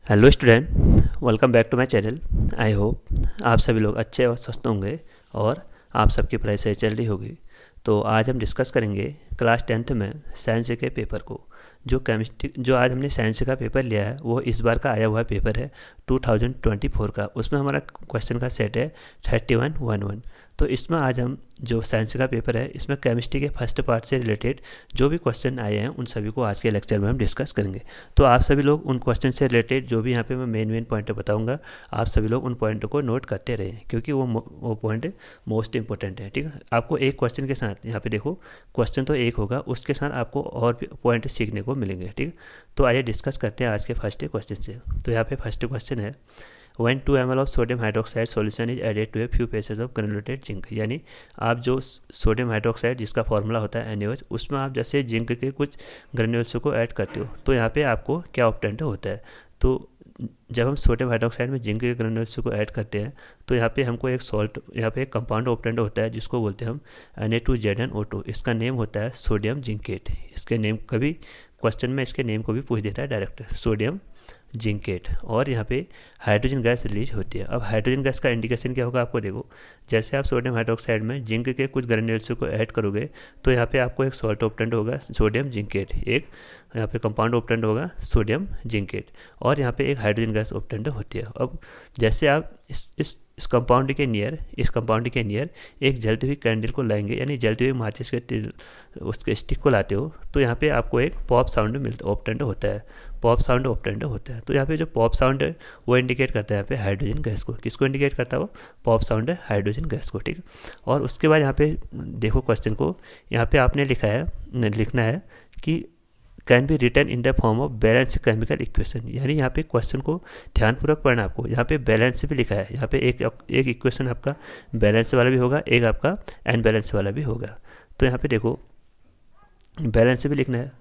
Hello student, welcome back to my channel. I hope आप सभी लोग अच्छे और स्वस्थ होंगे और आप सबकी पढ़ाई सही चल रही होगी। तो आज हम डिस्कस करेंगे क्लास 10th में साइंस के पेपर को। जो आज हमने साइंस का पेपर लिया है वो इस बार का आया हुआ पेपर है 2024 का। उसमें हमारा क्वेश्चन का सेट है 3111। तो इसमें आज हम जो साइंस का पेपर है इसमें केमिस्ट्री के फर्स्ट पार्ट से रिलेटेड जो भी क्वेश्चन आए हैं उन सभी को आज के लेक्चर में हम डिस्कस करेंगे। तो आप सभी लोग उन क्वेश्चन से रिलेटेड जो भी यहाँ पे मैं मेन पॉइंट बताऊंगा, आप सभी लोग उन पॉइंटों को नोट करते रहें क्योंकि वो पॉइंट मोस्ट इंपॉर्टेंट है। ठीक है, आपको एक क्वेश्चन के साथ यहाँ पे देखो, क्वेश्चन तो एक होगा, उसके साथ आपको और भी पॉइंट सीखने को मिलेंगे। ठीक है, तो आइए डिस्कस करते हैं आज के फर्स्ट क्वेश्चन से। तो यहाँ पे फर्स्ट क्वेश्चन है, when 2 ml of sodium hydroxide solution is added to a few pieces of granulated zinc। यानी आप जो सोडियम हाइड्रोक्साइड जिसका फॉर्मूला होता है NaOH, उसमें आप जैसे जिंक के कुछ ग्रेन्यूल्स को ऐड करते हो तो यहाँ पे आपको क्या ऑप्टेंट होता है। तो जब हम सोडियम हाइड्रोक्साइड में जिंक के ग्रेन्यूल्स को ऐड करते हैं तो यहाँ पे हमको एक सॉल्ट, यहाँ पे एक कंपाउंड ऑप्टेंट होता है जिसको बोलते हैं हम Na2ZnO2। इसका नेम होता है सोडियम जिंकेट। इसके नेम कभी क्वेश्चन में इसके नेम को भी पूछ देता है डायरेक्ट, सोडियम जिंकेट। और यहाँ पे हाइड्रोजन गैस रिलीज होती है। अब हाइड्रोजन गैस का इंडिकेशन क्या होगा, आपको देखो, जैसे आप सोडियम हाइड्रोक्साइड में जिंक के कुछ ग्रेन्यूल्स को ऐड करोगे तो यहाँ पे आपको एक सॉल्ट ऑप्टेंट होगा सोडियम जिंकेट, एक यहाँ पे कंपाउंड ऑप्टेंट होगा सोडियम जिंकेट, और यहाँ पे एक हाइड्रोजन गैस ऑप्टेंट होती है। अब जैसे आप इस कंपाउंड के नियर एक जलती हुई कैंडल को लाएंगे, यानी जलती हुई माचिस के तिल उसके स्टिक को लाते हो तो यहाँ पे आपको एक पॉप साउंड ऑप्टेंट होता है, पॉप साउंड ऑप्टेंट होता है। तो यहाँ पे जो पॉप साउंड है वो इंडिकेट करता है यहाँ पे हाइड्रोजन गैस को। किसको इंडिकेट करता है वो? पॉप साउंड है हाइड्रोजन गैस को। ठीक है, और उसके बाद यहाँ पे देखो क्वेश्चन को, यहाँ पे आपने लिखना है कि can be return in the form of balance chemical equation. यानी यहाँ पे क्वेश्चन को ध्यानपूर्वक पढ़ना आपको। यहाँ पे बैलेंस भी लिखा है, यहाँ पे एक इक्वेशन आपका बैलेंस वाला भी होगा, एक आपका अनबैलेंस वाला भी होगा। तो यहाँ पे देखो बैलेंस भी लिखना है,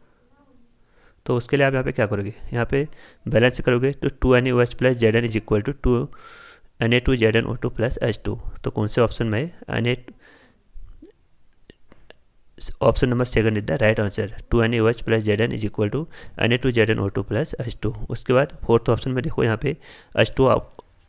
तो उसके लिए आप यहाँ पे क्या करोगे, यहाँ पे बैलेंस करोगे तो 2NaOH plus Zn is equal to Na2ZnO2 plus H2। तो कौन से ऑप्शन में है? Option number second is the right answer. 2NaOH plus Zn is equal to Na2ZnO2 plus H2। उसके बाद फोर्थ ऑप्शन में देखो, यहाँ पे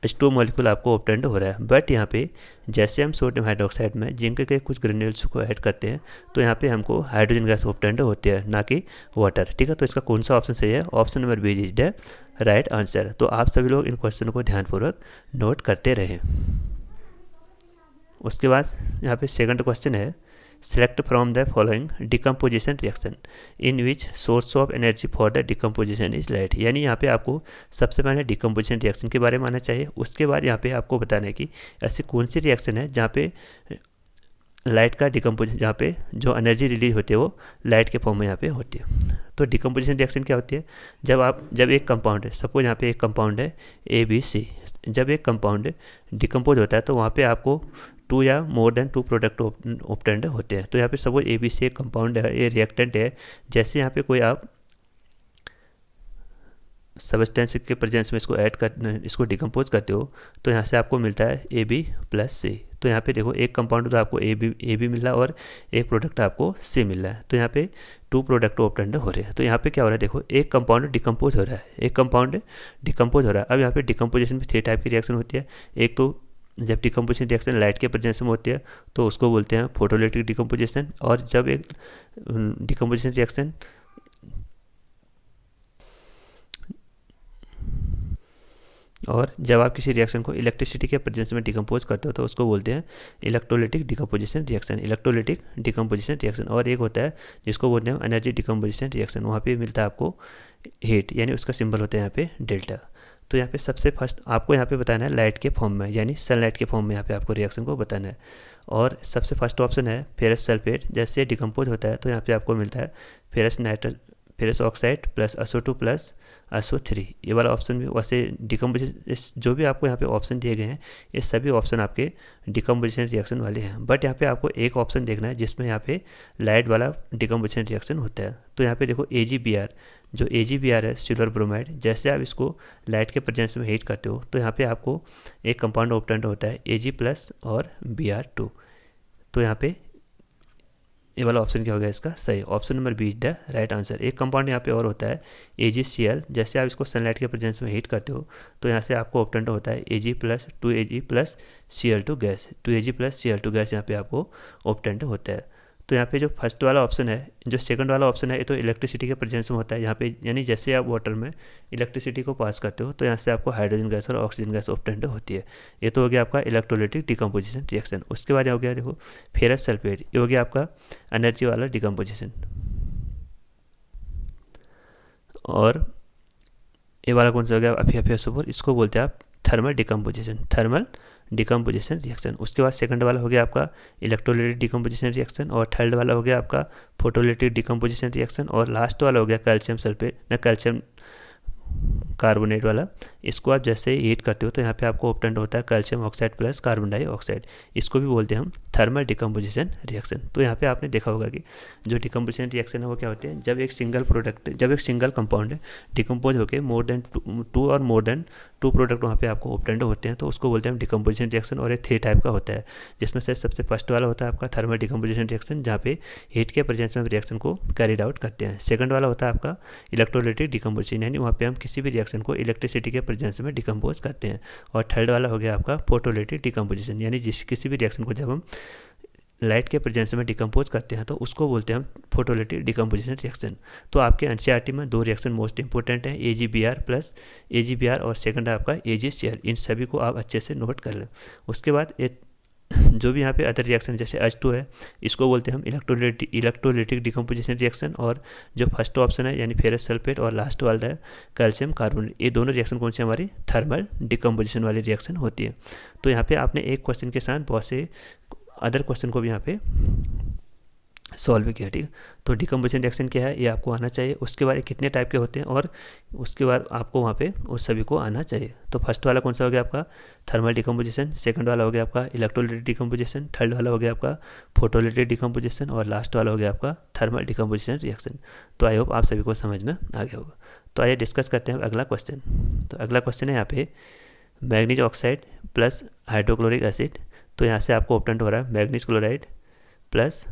H2 मॉलिक्यूल आपको ऑप्टेंड हो रहा है, बट यहाँ पे जैसे हम सोडियम हाइड्रोक्साइड में जिंक के कुछ ग्रेन्यूल्स को ऐड करते हैं तो यहाँ पे हमको हाइड्रोजन गैस ऑप्टेंड होती है, ना कि वाटर। ठीक है, तो इसका कौन सा ऑप्शन सही है? Option number B is the right answer. तो आप सभी लोग इन क्वेश्चन को ध्यानपूर्वक नोट करते रहें। उसके बाद यहाँ पे सेकंड क्वेश्चन है, select from the following decomposition reaction in which source of energy for the decomposition is light. यानी यहाँ पे आपको सबसे पहले डिकम्पोजिशन रिएक्शन के बारे में आना चाहिए। उसके बाद यहाँ पे आपको बताना है कि ऐसी कौन सी रिएक्शन है जहाँ पे लाइट का डिकम्पोजिशन, जहाँ पे जो एनर्जी रिलीज होती है वो लाइट के फॉर्म में यहाँ पे होती है। तो डिकम्पोजिशन रिएक्शन क्या होती है? जब एक कंपाउंड है, सपोज यहाँ पे एक कंपाउंड है ABC, जब एक कंपाउंड डिकम्पोज होता है तो वहाँ पे आपको 2 या मोर देन 2 प्रोडक्ट ऑप्टेंड होते हैं। तो यहाँ पे सपोज ABC एक कंपाउंड है, ये रिएक्टेंट है। जैसे यहाँ पे कोई आप सब्सटेंस के प्रेजेंस में इसको डिकम्पोज करते हो तो यहाँ से आपको मिलता है AB प्लस C। तो यहाँ पे देखो, एक कंपाउंड तो आपको AB मिल रहा है और एक प्रोडक्ट आपको C मिल रहा है। तो यहाँ पे 2 प्रोडक्ट ऑप्टेंड हो रहे हैं। तो यहाँ पे क्या हो रहा है, देखो एक कंपाउंड डिकम्पोज हो रहा है, अब यहाँ पे डिकम्पोजिशन में 3 टाइप की रिएक्शन होती है। एक तो जब डिकम्पोजिशन रिएक्शन लाइट के प्रेजेंस में होती है तो उसको बोलते हैं फोटोलिटिक डिकम्पोजिशन, और जब एक डिकम्पोजिशन रिएक्शन और जब आप किसी रिएक्शन को इलेक्ट्रिसिटी के प्रेजेंस में डिकम्पोज करते हो तो उसको बोलते हैं इलेक्ट्रोलिटिक डिकम्पोजिशन रिएक्शन। और एक होता है जिसको बोलते हैं एनर्जी डिकम्पोजिशन रिएक्शन, वहाँ पे मिलता है आपको हीट, यानी उसका सिंबल होता है यहाँ पे डेल्टा। तो यहाँ पे सबसे फर्स्ट आपको यहाँ पे बताना है लाइट के फॉर्म में, यानी सनलाइट के फॉर्म में यहाँ पे आपको रिएक्शन को बताना है। और सबसे फर्स्ट ऑप्शन है फेरस सल्फेट। जैसे डिकम्पोज होता है तो यहाँ पे आपको मिलता है ferrous oxide plus SO2 plus SO3। ये वाला ऑप्शन भी वैसे डिकम्पोजिशन, जो भी आपको यहाँ पे ऑप्शन दिए गए हैं ये सभी ऑप्शन आपके डिकम्पोजिशन रिएक्शन वाले हैं। बट यहाँ पे आपको एक ऑप्शन देखना है जिसमें यहाँ पे लाइट वाला डिकम्पोजिशन रिएक्शन होता है। तो यहाँ पे देखो AgBr, जो AgBr है सिल्वर ब्रोमाइड, जैसे आप इसको लाइट के प्रेजेंस में हीट करते हो तो यहाँ पे आपको एक कंपाउंड ऑप्टेंड होता है Ag प्लस और Br2। तो यहाँ पे ये वाला ऑप्शन क्या हो गया इसका सही, option number B is the right answer. एक कंपाउंड यहाँ पे और होता है AgCl, जैसे आप इसको सनलाइट के प्रेजेंस में हीट करते हो तो यहाँ से आपको ऑप्टेंट होता है Ag plus 2Ag plus Cl2 gas, 2Ag plus Cl2 gas यहाँ पे आपको ऑप्टेंट होता है। तो यहाँ पे जो फर्स्ट वाला ऑप्शन है, जो सेकंड वाला ऑप्शन है, ये तो इलेक्ट्रिसिटी के प्रेजेंस में होता है यहाँ पे, यानी जैसे आप वाटर में इलेक्ट्रिसिटी को पास करते हो तो यहाँ से आपको हाइड्रोजन गैस और ऑक्सीजन गैस ऑब्टेंड होती है। ये तो हो गया आपका इलेक्ट्रोलाइटिक डिकम्पोजिशन रिएक्शन। उसके बाद हो गया देखो फेरस सल्फेट, ये हो गया आपका एनर्जी वाला डिकम्पोजिशन। और ये वाला कौन सा हो गया FeSO4, इसको बोलते हैं आप thermal decomposition, thermal decomposition reaction. उसके बाद सेकंड वाला हो गया आपका इलेक्ट्रोलाइटिक डिकम्पोजिशन रिएक्शन, और थर्ड वाला हो गया आपका फोटोलाइटिक डिकम्पोजिशन रिएक्शन, और लास्ट वाला हो गया कैल्शियम सल्फेट ना कैल्शियम कार्बोनेट वाला। इसको आप जैसे ही हीट करते हो तो यहाँ पे आपको ऑब्टेंड होता है calcium oxide plus carbon dioxide, इसको भी बोलते हैं हम थर्मल डिकम्पोजिशन रिएक्शन। तो यहाँ पे आपने देखा होगा कि जो डिकम्पोजिशन रिएक्शन है वो क्या होते हैं, जब एक सिंगल कंपाउंड डिकम्पोज होकर मोर देन टू और मोर देन 2 प्रोडक्ट वहाँ पे आपको ऑब्टेंड होते हैं तो उसको बोलते हैं हम डिकम्पोजिशन रिएक्शन। और ये 3 टाइप का होता है, जिसमें से सबसे फर्स्ट वाला होता है आपका थर्मल डिकम्पोजिशन रिएक्शन, जहाँ पे हीट के प्रेजेंस में रिएक्शन को कैरिड आउट करते हैं। सेकंड वाला होता है आपका इलेक्ट्रोलाइटिक डिकम्पोजिशन, यानी वहाँ पे हम किसी भी रिएक्शन को इलेक्ट्रिसिटी के प्रेजेंस में डिकम्पोज करते हैं। और थर्ड वाला हो गया आपका फोटोलाइटिक डिकम्पोजिशन, यानी किसी भी रिएक्शन को जब हम लाइट के प्रेजेंस में डिकम्पोज करते हैं तो उसको बोलते हैं हम फोटोलाइटिक डिकम्पोजिशन रिएक्शन। तो आपके एनसीईआरटी में 2 रिएक्शन मोस्ट इंपॉर्टेंट हैं, AgBr और सेकंड है आपका AgCl। इन सभी को आप अच्छे से नोट कर लें। उसके बाद जो भी यहाँ पे अदर रिएक्शन जैसे H2 है, इसको बोलते हैं हम इलेक्ट्रोलाइटिक डिकम्पोजिशन रिएक्शन। और जो फर्स्ट ऑप्शन है यानी फेरस सल्फेट और लास्ट वाला है कैल्शियम कार्बोनेट, ये दोनों रिएक्शन कौन सी हमारी थर्मल डिकम्पोजिशन वाली रिएक्शन होती है। तो यहाँ पे आपने एक क्वेश्चन के साथ बहुत से अदर क्वेश्चन को भी यहाँ पे सॉल्व किया, ठीक है। तो डिकम्पोजिशन रिएक्शन क्या है ये आपको आना चाहिए। उसके बाद कितने टाइप के होते हैं और उसके बाद आपको वहाँ पे उस सभी को आना चाहिए। तो फर्स्ट वाला कौन सा हो गया आपका थर्मल डिकम्पोजिशन, सेकंड वाला हो गया आपका इलेक्ट्रोलाइटिक डिकम्पोजिशन, थर्ड वाला हो गया आपका फोटोलाइटिक डिकम्पोजिशन, और लास्ट वाला हो गया आपका थर्मल डिकम्पोजिशन रिएक्शन। तो आई होप आप सभी को समझ में आ गया होगा। तो आइए डिस्कस करते हैं अगला क्वेश्चन। तो अगला क्वेश्चन है यहाँ पे manganese oxide plus hydrochloric acid. तो यहाँ से आपको ऑब्टेंड हो रहा है manganese chloride plus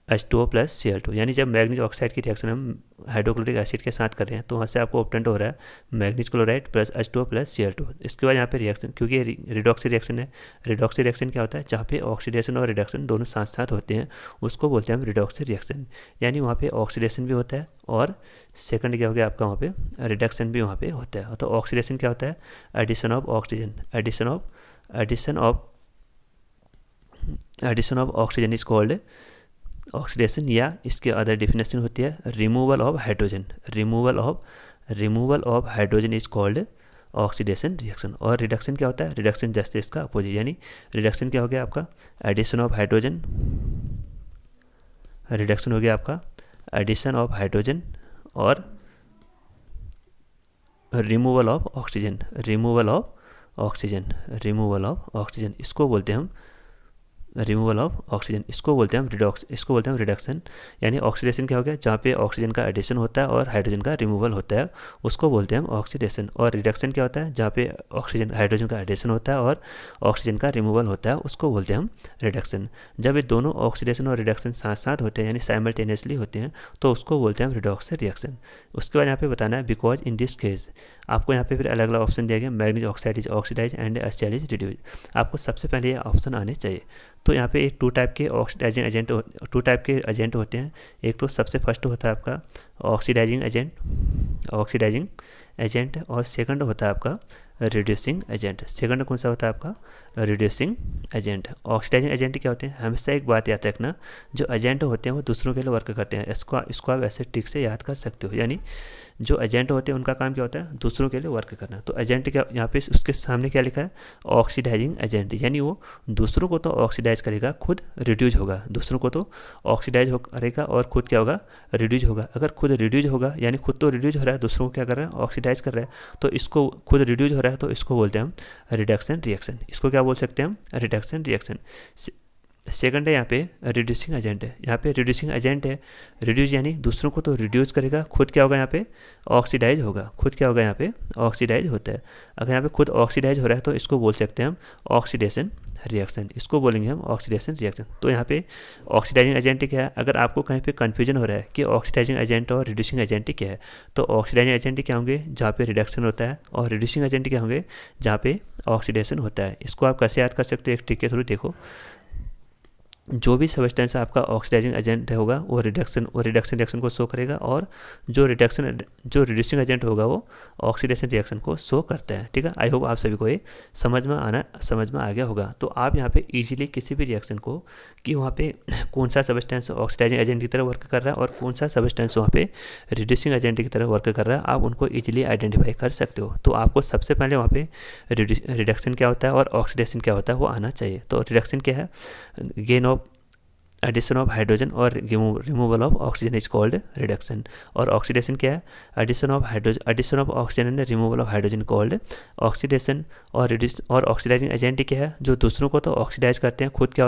H2O plus Cl2, यानी जब मैग्नीज ऑक्साइड की रिएक्शन हम हाइड्रोक्लोरिक एसिड के साथ कर रहे हैं तो वहाँ से आपको ऑब्टेंड हो रहा है manganese chloride plus H2O plus Cl2। इसके बाद यहाँ पे रिएक्शन, क्योंकि ये रिडॉक्सी रिएक्शन है, रिडॉक्सी रिएक्शन क्या होता है जहाँ पे ऑक्सीडेशन और रिडक्शन दोनों साथ साथ होते हैं, उसको बोलते हैं हम रिडॉक्सी रिएक्शन। यानी वहाँ पे ऑक्सीडेशन भी होता है और सेकंड क्या हो गया आपका वहाँ पे रिडक्शन भी वहाँ पे होता है। तो ऑक्सीडेशन क्या होता है addition of oxygen, addition of oxygen is called oxidation, या इसके अदर डेफिनेशन होती है removal of hydrogen, removal of hydrogen is called oxidation reaction. और रिडक्शन क्या होता है, रिडक्शन जस्ट इसका अपोजिट, यानी रिडक्शन क्या हो गया आपका एडिशन ऑफ हाइड्रोजन, रिडक्शन हो गया आपका एडिशन ऑफ हाइड्रोजन और removal of oxygen, removal of oxygen, इसको बोलते हैं हम रिमूवल ऑफ ऑक्सीजन, इसको बोलते हैं हम रिडक्शन। यानी ऑक्सीडेशन क्या हो गया जहाँ पे ऑक्सीजन का एडिशन होता है और हाइड्रोजन का रिमूवल होता है, उसको बोलते हैं हम ऑक्सीडेशन। और रिडक्शन क्या होता है जहाँ पे हाइड्रोजन का एडिशन होता है और ऑक्सीजन का रिमूवल होता है, उसको बोलते हैं हम रिडक्शन। जब ये दोनों ऑक्सीडेशन और रिडक्शन साथ साथ होते हैं यानी साइमल्टेनियसली होते हैं तो उसको बोलते हैं हम रिडॉक्स रिएक्शन। उसके बाद यहाँ पे बताना है बिकॉज इन दिस केस, आपको यहाँ पे फिर अलग अलग ऑप्शन दिया गया manganese oxide is oxidise and HCl is reduce. आपको सबसे पहले ये ऑप्शन आने चाहिए। तो यहाँ पे 2 टाइप के एजेंट होते हैं। एक तो सबसे फर्स्ट होता है आपका ऑक्सीडाइजिंग एजेंट और सेकंड होता है आपका रिड्यूसिंग एजेंट। सेकंड कौन सा होता है आपका रिड्यूसिंग एजेंट। ऑक्सीडाइजिंग एजेंट क्या होते हैं, हमेशा एक बात याद रखना, जो एजेंट होते हैं वो दूसरों के लिए वर्क करते हैं। इसको आप ऐसे ट्रिक से याद कर सकते हो, यानी जो एजेंट होते हैं उनका काम क्या होता है दूसरों के लिए वर्क करना। तो एजेंट क्या, यहाँ पे उसके सामने क्या लिखा है ऑक्सीडाइजिंग एजेंट, यानी वो दूसरों को तो ऑक्सीडाइज करेगा, खुद रिड्यूज होगा। दूसरों को तो ऑक्सीडाइज करेगा और खुद क्या होगा रिड्यूज होगा। अगर खुद रिड्यूज होगा यानी खुद तो रिड्यूज हो रहा है, दूसरों को क्या कर रहा है ऑक्सीडाइज कर रहा है, तो इसको खुद रिड्यूज हो रहा है तो इसको बोलते हैं हम रिडक्शन रिएक्शन। इसको क्या बोल सकते हैं हम रिडक्शन रिएक्शन। सेकंड है यहाँ पे रिड्यूसिंग एजेंट है। यहाँ पे रिड्यूसिंग एजेंट है, रिड्यूस यानी दूसरों को तो रिड्यूस करेगा, खुद क्या होगा यहाँ पे ऑक्सीडाइज होगा, खुद क्या होगा यहाँ पे ऑक्सीडाइज होता है। अगर यहाँ पे खुद ऑक्सीडाइज हो रहा है तो इसको बोल सकते हैं हम ऑक्सीडेशन रिएक्शन, इसको बोलेंगे हम ऑक्सीडेशन रिएक्शन। तो यहाँ पे ऑक्सीडाइजिंग एजेंट क्या है, अगर आपको कहीं पे कन्फ्यूजन हो रहा है कि ऑक्सीडाइजिंग एजेंट और रिड्यूसिंग एजेंट क्या है, तो ऑक्सीडाइजिंग एजेंट क्या होंगे जहाँ पे रिडक्शन होता है, और रिड्यूसिंग एजेंट क्या होंगे जहाँ पे ऑक्सीडेशन होता है। इसको आप कैसे याद कर सकते हो, एक ट्रिक के थ्रू देखो। जो भी सब्सटेंस आपका ऑक्सीडाइजिंग एजेंट होगा वो रिडक्शन रिएक्शन को शो करेगा, और जो रिड्यूसिंग एजेंट होगा वो ऑक्सीडेशन रिएक्शन को शो करता है। ठीक है, आई होप आप सभी को ये समझ में आ गया होगा। तो आप यहाँ पे इजीली किसी भी रिएक्शन को कि वहाँ पे कौन सा सब्सटेंस ऑक्सीडाइजिंग एजेंट की तरह वर्क कर रहा है और कौन सा सब्सटेंस वहाँ पे रिड्यूसिंग एजेंट की तरह वर्क कर रहा है, आप उनको इजीली आइडेंटिफाई कर सकते हो। तो आपको सबसे पहले वहाँ पे रिडक्शन क्या होता है और ऑक्सीडेशन क्या होता है वो आना चाहिए। तो रिडक्शन क्या है, gain of addition of hydrogen और removal of oxygen is called reduction. और ऑक्सीडेशन क्या है, addition of oxygen and removal of hydrogen called oxidation. और ऑक्सीडाइजिंग एजेंट क्या है, जो दूसरों को तो ऑक्सीडाइज करते हैं, खुद क्या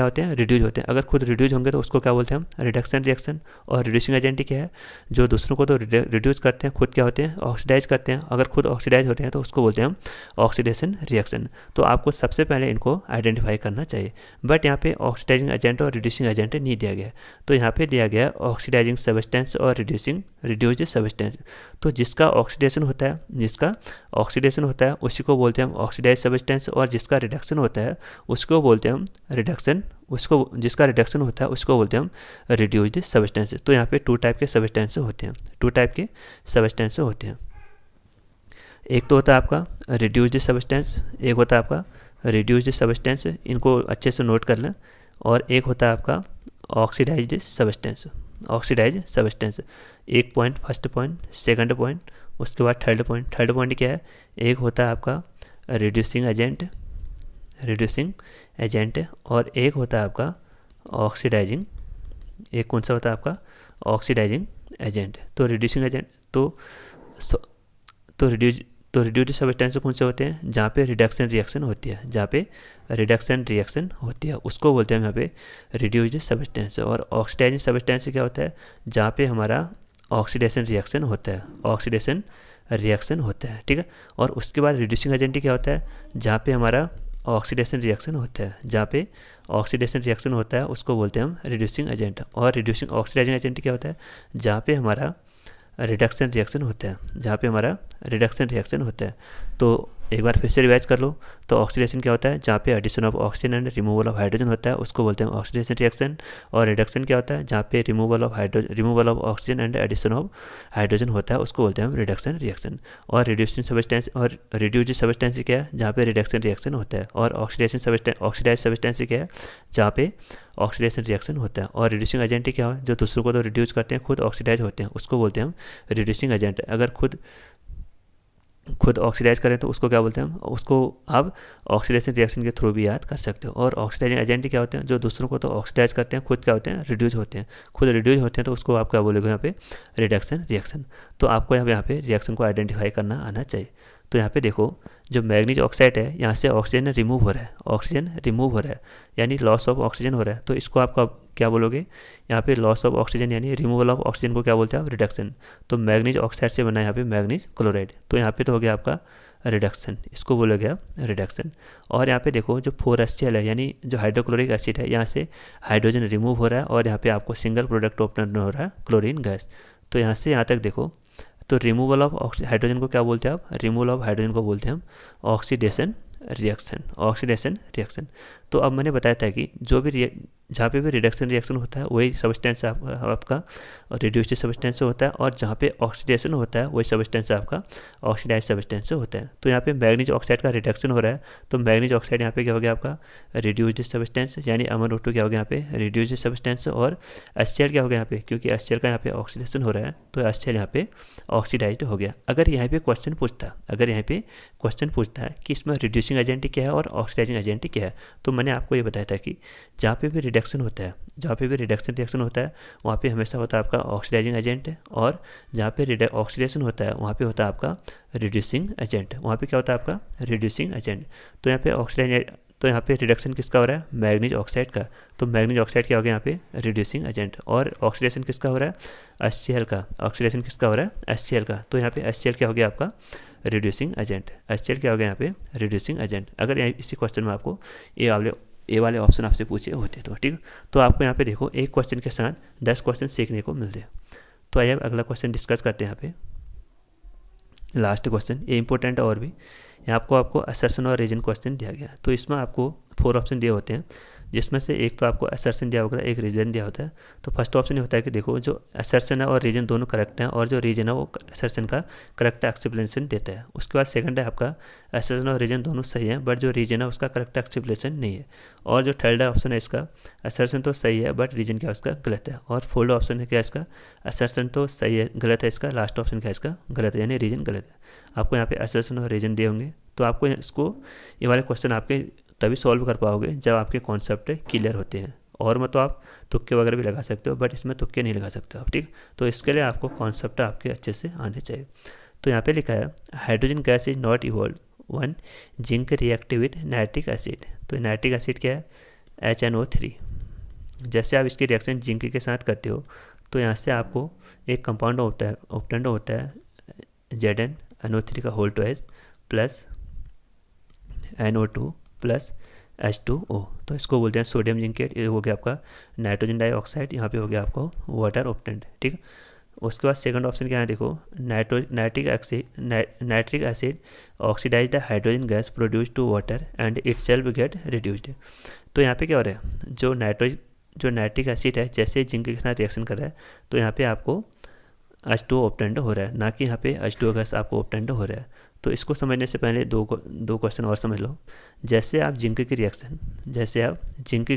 होते हैं रिड्यूज होते हैं। अगर खुद रिड्यूज होंगे तो उसको क्या बोलते हैं हम रिडक्शन रिएक्शन। और रिड्यूसिंग एजेंट क्या है, जो दूसरों को तो रिड्यूस करते हैं, खुद क्या होते हैं ऑक्सीडाइज करते हैं। अगर खुद ऑक्सीडाइज होते हैं तो उसको बोलते हैं हम ऑक्सीडेशन रिएक्शन। तो आपको सबसे पहले इनको आइडेंटिफाई करना चाहिए। बट यहाँ पे ऑक्सीडाइजिंग एजेंट और रिड्यूसिंग एजेंट नहीं दिया गया, तो यहाँ पे दिया गया ऑक्सीडाइजिंग सब्सटेंस और रिड्यूस्ड सब्सटेंस। तो जिसका ऑक्सीडेशन होता है उसी को बोलते हैं हम ऑक्सीडाइज सब्सटेंस, और जिसका रिडक्शन होता है उसको बोलते हैं हम जिसका रिडक्शन होता है उसको बोलते हैं हम रिड्यूस्ड सब्सटेंस। तो यहाँ पे टू टाइप के सब्सटेंस होते हैं, एक तो होता है आपका रिड्यूस्ड सब्सटेंस, एक होता है आपका रिड्यूस्ड सब्सटेंस, इनको अच्छे से नोट कर लें। और एक होता है आपका ऑक्सीडाइज्ड सब्सटेंस। एक point, first point, second point, उसके बाद थर्ड पॉइंट क्या है, एक होता है आपका रिड्यूसिंग एजेंट और एक होता है आपका ऑक्सीडाइजिंग, एक कौन सा होता है आपका ऑक्सीडाइजिंग एजेंट। तो रिड्यूसिंग एजेंट तो रिड्यूस्ड सब्सटेंस कौन से होते हैं, जहाँ पे रिडक्शन रिएक्शन होती है, उसको बोलते हैं यहाँ पे रिड्यूस्ड सब्सटेंस। और ऑक्सीडाइजिंग सब्सटेंस क्या होता है, जहाँ पे हमारा ऑक्सीडेशन रिएक्शन होता है। ठीक है, और उसके बाद रिड्यूसिंग एजेंट क्या होता है, जहाँ पे हमारा ऑक्सीडेशन रिएक्शन होता है, उसको बोलते हैं हम रिड्यूसिंग एजेंट। और ऑक्सीडाइजिंग एजेंट क्या होता है, जहाँ पे हमारा रिडक्शन रिएक्शन होता है। तो एक बार फिर से रिवाइज कर लो। तो ऑक्सीडेशन क्या होता है, जहाँ पे addition of oxygen and removal of hydrogen होता है, उसको बोलते हैं ऑक्सीडेशन रिएक्शन। और रिडक्शन क्या होता है, जहाँ पे removal of oxygen and addition of hydrogen होता है, उसको बोलते हैं हम रिडक्शन रिएक्शन। और रिड्यूस्ड सब्सटेंस क्या है, जहाँ पे रिडक्शन रिएक्शन होता है। और ऑक्सीडाइज्ड सब्सटेंस क्या है, जहाँ पे ऑक्सीडेशन रिएक्शन होता है। और रिड्यूसिंग एजेंट क्या है, जो दूसरों को तो रिड्यूस करते हैं, खुद ऑक्सीडाइज होते हैं, उसको बोलते हैं हम रिड्यूसिंग एजेंट। अगर खुद ऑक्सीडाइज करें तो उसको क्या बोलते हैं हम, उसको आप ऑक्सीडेशन रिएक्शन के थ्रू भी याद कर सकते हो। और ऑक्सीडाइजिंग एजेंट क्या होते हैं, जो दूसरों को तो ऑक्सीडाइज करते हैं, खुद क्या होते हैं रिड्यूज होते हैं। खुद रिड्यूज होते हैं तो उसको आप क्या बोलोगे यहाँ पे रिडक्शन रिएक्शन। तो आपको यहाँ पे रिएक्शन को आइडेंटिफाई करना आना चाहिए। तो यहाँ पे देखो, जो मैग्नीज ऑक्साइड है, यहाँ से ऑक्सीजन रिमूव हो रहा है, यानी लॉस ऑफ ऑक्सीजन हो रहा है। तो इसको आप क्या बोलोगे, यहाँ पे लॉस ऑफ ऑक्सीजन यानी रिमूवल ऑफ ऑक्सीजन को क्या बोलते हैं आप रिडक्शन। तो मैग्नीज ऑक्साइड से बना है यहाँ पे मैग्नीज क्लोराइड, तो यहाँ पे तो हो गया आपका रिडक्शन, इसको बोला गया रिडक्शन। और यहाँ पे देखो, जो 4HCl है यानी जो हाइड्रोक्लोरिक एसिड है, यहाँ से हाइड्रोजन रिमूव हो रहा है और यहाँ पे आपको सिंगल प्रोडक्ट ऑप्शन हो रहा है क्लोरीन गैस। तो यहाँ से यहाँ तक देखो, तो रिमूवल ऑफ हाइड्रोजन को क्या बोलते हैं आप, रिमूवल ऑफ हाइड्रोजन को बोलते हैं हम ऑक्सीडेशन रिएक्शन। तो अब मैंने बताया था कि जो भी जहाँ पे भी रिडक्शन रिएक्शन होता है वही सब्सटेंस आपका रिड्यूस्ड सब्सटेंस होता है, और जहाँ पे ऑक्सीडेशन होता है वही सब्सटेंस आपका ऑक्सीडाइज सब्सटेंस होता है। तो यहाँ पे मैग्नीज ऑक्साइड का रिडक्शन हो रहा है, तो मैग्नीज ऑक्साइड यहाँ पे क्या हो गया आपका रिड्यूस्ड सब्सटेंस, यानी MnO2 क्या हो गया यहाँ पे रिड्यूस्ड सब्सटेंस। और HCl क्या हो गया यहाँ पे, क्योंकि HCl का यहाँ पे ऑक्सीडेशन हो रहा है तो HCl यहाँ पे ऑक्सीडाइज्ड हो गया। अगर यहाँ पे क्वेश्चन पूछता है कि इसमें रिड्यूसिंग एजेंट क्या है और ऑक्सीडाइजिंग एजेंट क्या है, तो मैंने आपको ये बताया था कि जहाँ पे भी रिडक्शन रिएक्शन होता है वहाँ पे हमेशा होता है आपका ऑक्सीडाइजिंग एजेंट, और जहाँ पे ऑक्सीडेशन होता है वहाँ पे होता है आपका रिड्यूसिंग एजेंट। वहाँ पे क्या होता है आपका रिड्यूसिंग एजेंट। तो यहाँ पे तो यहाँ पे रिडक्शन किसका हो रहा है, मैग्नीज ऑक्साइड का। तो मैग्नीज ऑक्साइड क्या हो गया यहाँ पे, रिड्यूसिंग एजेंट। और ऑक्सीडेशन किसका हो रहा है, HCl का। ऑक्सीडेशन किसका हो रहा है, HCl का। तो यहाँ पे HCl क्या हो गया आपका, रिड्यूसिंग एजेंट। HCl क्या हो गया यहाँ पे, रिड्यूसिंग एजेंट। अगर इसी क्वेश्चन में आपको ए वाले ऑप्शन आपसे पूछे होते तो ठीक। तो आपको यहाँ पे देखो एक क्वेश्चन के साथ 10 क्वेश्चन सीखने को मिलते हैं। तो आइए अब अगला क्वेश्चन डिस्कस करते हैं। यहाँ पे लास्ट क्वेश्चन, ये इंपॉर्टेंट और भी, यहाँ आपको असर्शन और रीजन क्वेश्चन दिया गया। तो इसमें आपको 4 ऑप्शन दिए होते हैं, जिसमें से एक तो आपको असर्शन दिया होगा, एक रीजन दिया होता है। तो फर्स्ट ऑप्शन ये होता है कि देखो जो असर्शन है और रीजन दोनों करेक्ट हैं, और जो रीजन है वो असर्शन का करेक्ट एक्सप्लेनेशन देता है। उसके बाद सेकंड है आपका असर्शन और रीजन दोनों सही है, बट जो रीजन है उसका करेक्ट एक्सप्लेनेशन नहीं है। और जो थर्ड ऑप्शन है इसका, असर्शन तो सही है बट रीजन क्या उसका गलत है। और फोर्थ ऑप्शन है क्या इसका, असर्शन तो सही है गलत है इसका, लास्ट ऑप्शन क्या इसका गलत है, यानी रीजन गलत है। आपको यहाँ पे असर्शन और रीजन दिए होंगे, तो आपको इसको ये वाले क्वेश्चन आपके तभी सॉल्व कर पाओगे जब आपके कॉन्सेप्ट क्लियर होते हैं। और मतलब आप तुक्के वगैरह भी लगा सकते हो, बट इसमें तुक्के नहीं लगा सकते हो आप, ठीक। तो इसके लिए आपको कॉन्सेप्ट आपके अच्छे से आने चाहिए। तो यहाँ पे लिखा है hydrogen gas is not evolve one zinc reactive with nitric acid. तो नाइट्रिक एसिड क्या है, HNO3। जैसे आप इसकी रिएक्शन जिंक के साथ करते हो तो यहाँ से आपको एक कंपाउंड ऑप्टेंड होता है ZnNO3 का whole twice plus NO2 plus H2O। तो इसको बोलते हैं सोडियम जिंकेट। ये हो गया आपका नाइट्रोजन डाइऑक्साइड, यहाँ पे हो गया आपको वाटर ऑप्टेंड, ठीक। उसके बाद सेकंड ऑप्शन क्या है देखो, nitric acid oxidize the hydrogen gas produce to water and itself get reduced. तो यहाँ पे क्या हो रहा है, जो नाइट्रिक एसिड है जैसे जिंक के साथ रिएक्शन कर रहा है तो यहाँ पे आपको H2O ऑप्टेंड हो रहा है, ना कि यहाँ पे H2O गैस आपको ऑप्टेंड हो रहा है। तो इसको समझने से पहले दो क्वेश्चन और समझ लो। जैसे आप जिंक की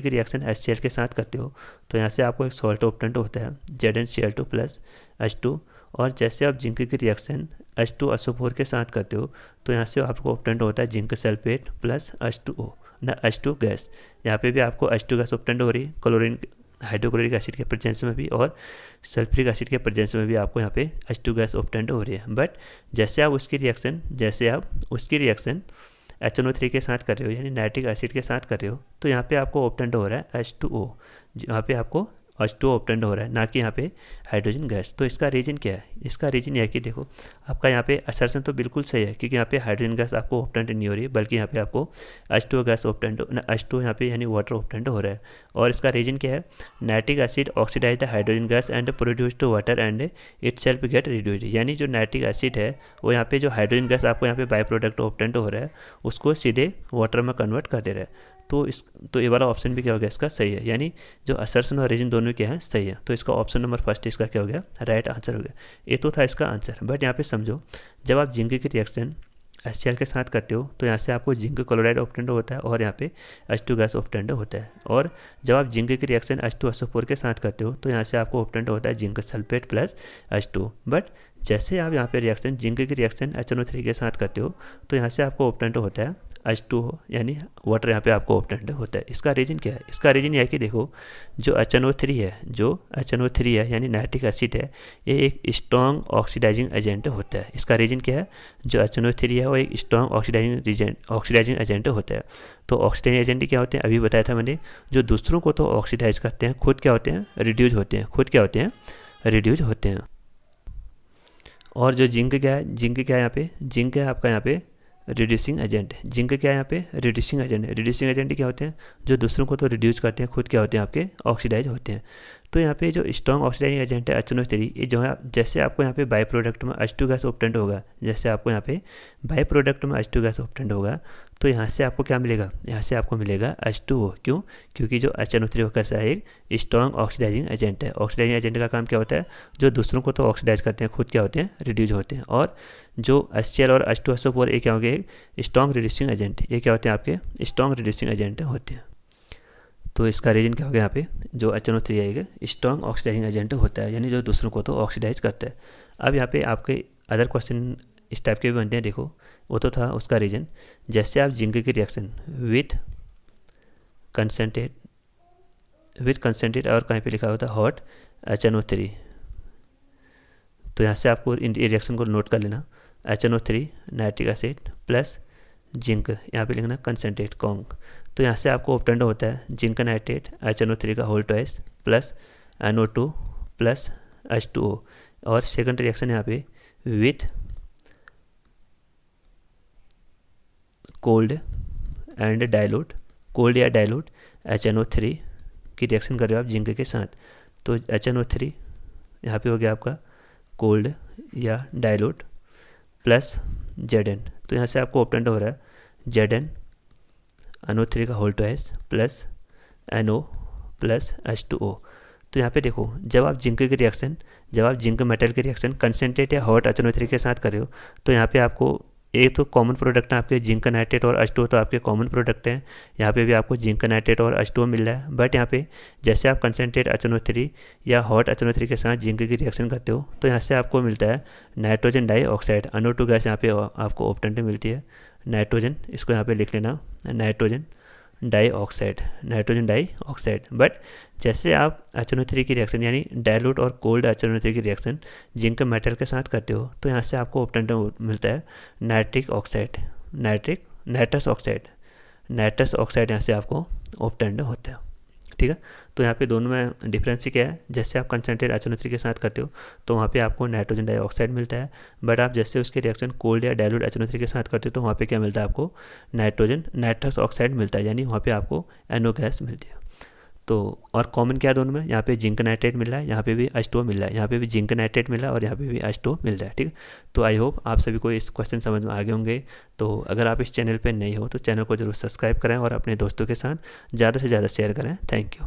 रिएक्शन HCl के साथ करते हो तो यहाँ से आपको एक सॉल्ट ऑप्टेंड होता है ZnCl2 प्लस H2। और जैसे आप जिंक की रिएक्शन H2SO4 के साथ करते हो तो यहाँ से आपको ऑप्टेंड होता है zinc sulphate plus H2 gas. यहाँ पे भी आपको H2 गैस ऑप्टेंड हो रही है क्लोरीन हाइड्रोक्लोरिक एसिड के प्रेजेंस में भी, और सल्फ्यूरिक एसिड के प्रेजेंस में भी आपको यहाँ पे H2 गैस ऑप्टेंड हो रही है। बट जैसे आप उसकी रिएक्शन HNO3 के साथ कर रहे हो, यानी नाइट्रिक एसिड के साथ कर रहे हो, तो यहाँ पे आपको ऑप्टेंड हो रहा है H2O। यहाँ पे आपको H2O ऑप्टेंड हो रहा है, ना कि यहाँ पे हाइड्रोजन गैस। तो इसका रीजन क्या है, इसका रीजन यह है कि देखो आपका यहाँ पे असर्शन तो बिल्कुल सही है, क्योंकि यहाँ पे हाइड्रोजन गैस आपको ऑप्टेंड नहीं हो रही है, बल्कि यहाँ पे आपको H2O गैस H2O यहाँ पे यानी वाटर ऑप्टेंड हो रहा है। और इसका रीजन क्या है, nitric acid oxidize the hydrogen gas and produce to water and itself get reduced. यानी जो नाइट्रिक एसिड है वो यहाँ पे जो हाइड्रोजन गैस आपको यहाँ पे बाई प्रोडक्ट ऑप्टेंड हो रहा है उसको सीधे वाटर में कन्वर्ट कर दे रहा है। तो ये वाला ऑप्शन भी क्या हो गया इसका सही है, यानी जो असर्शन और रीजन दोनों क्या है सही है। तो इसका ऑप्शन नंबर फर्स्ट इसका क्या हो गया, राइट आंसर हो गया। ये तो था इसका आंसर। बट यहाँ पे समझो, जब आप जिंक की रिएक्शन HCl के साथ करते हो तो यहाँ से आपको जिंक क्लोराइड ऑप्टेंड होता है और यहाँ पे H2 गैस ऑप्टेंड होता है। और जब आप जिंक की रिएक्शन H2SO4 के साथ करते हो तो यहाँ से आपको ऑप्टेंड होता है zinc sulphate plus H2। But जैसे आप यहाँ पे रिएक्शन जिंक की रिएक्शन HNO3 के साथ करते हो तो यहाँ से आपको ऑप्टेंड होता है H2O, यानी वाटर यहाँ पे आपको ऑप्टेंड होता है। इसका रीजन क्या है, इसका रीजन यह है कि देखो जो HNO3 है यानी नाइट्रिक एसिड है, ये एक स्ट्रॉन्ग ऑक्सीडाइजिंग एजेंट होता है। इसका रीजन क्या है, जो HNO3 है वो एक स्ट्रॉन्ग ऑक्सीडाइजिंग एजेंट होता है। तो ऑक्सीडाइजिंग एजेंट क्या होते हैं, अभी बताया था मैंने, जो दूसरों को तो ऑक्सीडाइज करते हैं, खुद क्या होते हैं, रिड्यूज होते हैं। और जो जिंक क्या है, यहाँ पे जिंक है आपका यहाँ पे रिड्यूसिंग एजेंट। जिंक क्या है यहाँ पे, रिड्यूसिंग एजेंट क्या होते हैं, जो दूसरों को तो रिड्यूस करते हैं, खुद क्या होते हैं आपके ऑक्सीडाइज होते हैं। तो यहाँ पे जो स्ट्रॉन्ग ऑक्सीडाइजिंग एजेंट है HNO3, ये जो है जैसे आपको यहाँ पे बाई प्रोडक्ट में H2 गैस ऑप्टेंड होगा, तो यहाँ से आपको क्या मिलेगा, यहाँ से आपको मिलेगा H2O। क्यों, क्योंकि जो HNO3 कैसा है एक स्ट्रॉन्ग ऑक्सीडाइजिंग एजेंट है। ऑक्सीडाइजिंग एजेंट का काम क्या होता है, जो दूसरों को तो ऑक्सीडाइज करते हैं, खुद क्या होते हैं, रिड्यूज होते हैं। और जो HCl और H2SO4 ये क्या होंगे, स्ट्रॉन्ग रिड्यूसिंग एजेंट, ये क्या होते हैं आपके स्ट्रॉन्ग रिड्यूसिंग एजेंट होते हैं। तो इसका रीजन क्या हो गया, यहाँ पे जो HNO3 आएगा स्ट्रॉन्ग ऑक्सीडाइजिंग एजेंट होता है, यानी जो दूसरों को तो ऑक्सीडाइज करता है। अब यहाँ पे आपके अदर क्वेश्चन इस टाइप के भी बनते हैं। देखो वो तो था उसका रीजन, जैसे आप जिंक की रिएक्शन विथ कंसनट्रेट और कहीं पे लिखा होता है हॉट HNO3, तो यहाँ से आपको इन रिएक्शन को नोट कर लेना, HNO3 nitric acid plus zinc, यहाँ पे लिखना कंसनट्रेट कॉन्ग। तो यहाँ से आपको ऑप्टेंड होता है जिंक नाइट्रेट HNO3 का whole twice plus NO2 plus H2O, और सेकंड रिएक्शन यहाँ पे with cold and dilute, cold या डाइल्यूट HNO3 की रिएक्शन कर रहे हो आप जिंक के साथ। तो HNO3 यहाँ पे हो गया आपका कोल्ड या डाइल्यूट प्लस Zn, तो यहाँ से आपको ऑप्टेंड हो रहा है Zn NO3 का whole twice plus NO plus H2O। तो यहाँ पे देखो, जब आप जिंक मेटल की रिएक्शन कंसनट्रेट या हॉट HNO3 के साथ कर रहे हो, तो यहाँ पे आपको एक तो कॉमन प्रोडक्ट है आपके जिंक नाइट्रेट और H2O, तो आपके कॉमन प्रोडक्ट हैं। यहाँ पे भी आपको जिंक नाइट्रेट और H2O मिल रहा है, बट यहाँ पे जैसे आप कंसनट्रेट HNO3 या हॉट HNO3 के साथ जिंक की रिएक्शन करते हो, तो यहाँ से आपको मिलता है नाइट्रोजन डाइऑक्साइड, NO2 गैस यहाँ पे आपको ऑप्टेंट मिलती है नाइट्रोजन, इसको यहाँ पे लिख लेना नाइट्रोजन डाइऑक्साइड। बट जैसे आप HNO3 की रिएक्शन यानी डाइल्यूट और कोल्ड HNO3 की रिएक्शन जिंक मेटल के साथ करते हो, तो यहाँ से आपको ऑप्टेंट मिलता है नाइट्रस ऑक्साइड यहाँ से आपको ऑप्टेंट होता है। ठीक है, तो यहाँ पे दोनों में डिफरेंस क्या है, जैसे आप कंसनट्रेट HNO3 के साथ करते हो तो वहाँ पे आपको नाइट्रोजन डाइऑक्साइड मिलता है, बट आप जैसे उसके रिएक्शन कोल्ड या डाइल्यूट HNO3 के साथ करते हो तो वहाँ पे क्या मिलता है आपको नाइट्रस ऑक्साइड मिलता है, यानी वहाँ पे आपको NO गैस मिलती है। तो और कॉमन क्या है दोनों में, यहाँ पे जिंक नाइट्रेट मिल रहा है, यहाँ पे भी H2O मिल रहा है, यहाँ पे भी जिंक नाइट्रेट मिल रहा है और यहाँ पे भी H2O मिल रहा है। ठीक है, तो आई होप आप सभी को इस क्वेश्चन समझ में आ गए होंगे। तो अगर आप इस चैनल पे नए हो तो चैनल को जरूर सब्सक्राइब करें और अपने दोस्तों के साथ ज़्यादा से ज़्यादा शेयर करें। Thank you.